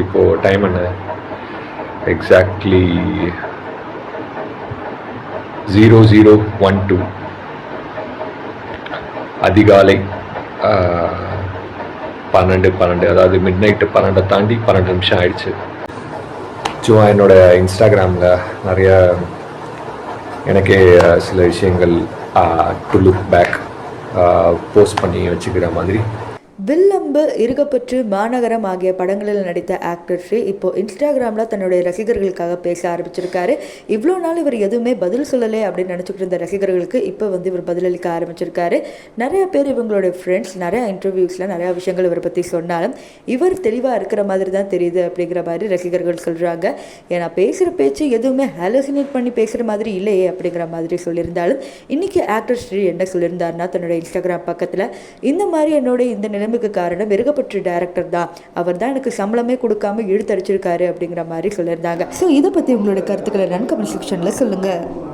இப்போது டைம் என்ன? எக்ஸாக்ட்லி 0012 அதிகாலை 12 அதாவது மிட் நைட்டு 12 தாண்டி 12 நிமிஷம் ஆயிடுச்சு. சும்மா என்னோடய இன்ஸ்டாகிராமில் நிறைய எனக்கே சில விஷயங்கள் டு லுக் பேக் போஸ்ட் பண்ணி வச்சுக்கிற மாதிரி. வில்லம்பு, இருகப்பற்று, மாநகரம் ஆகிய படங்களில் நடித்த ஆக்டர் ஸ்ரீ இப்போ இன்ஸ்டாகிராமில் தன்னுடைய ரசிகர்களுக்காக பேச ஆரம்பிச்சிருக்காரு. இவ்வளோ நாள் இவர் எதுவுமே பதில் சொல்லலை அப்படின்னு நினச்சிக்கிட்டு இருந்த ரசிகர்களுக்கு இப்போ இவர் பதிலளிக்க ஆரம்பிச்சிருக்காரு. நிறைய பேர் இவங்களுடைய ஃப்ரெண்ட்ஸ் நிறையா இன்டர்வியூஸில் நிறையா விஷயங்கள் இவரை பற்றி சொன்னாலும் இவர் தெளிவாக இருக்கிற மாதிரி தான் தெரியுது அப்படிங்கிற மாதிரி ரசிகர்கள் சொல்கிறாங்க. ஏன்னா பேசுகிற பேச்சு எதுவுமே ஹாலுசினேட் பண்ணி பேசுகிற மாதிரி இல்லையே அப்படிங்கிற மாதிரி சொல்லியிருந்தாலும் இன்றைக்கி ஆக்டர் ஸ்ரீ என்ன சொல்லியிருந்தாருன்னா தன்னுடைய இன்ஸ்டாகிராம் பக்கத்தில், இந்த மாதிரி என்னோட இந்த நிலைமைக்கு காரணம் இருகப்பற்று டைரக்டர் தான், அவர் தான் எனக்கு சம்பளமே கொடுக்காம இழுத்தடிச்சிருக்காரு அப்படிங்கிற மாதிரி சொல்லியிருந்தாங்க. ஸோ இதை பற்றி உங்களோட கருத்துக்களை நான் கமெண்ட் செக்ஷனில் சொல்லுங்கள்.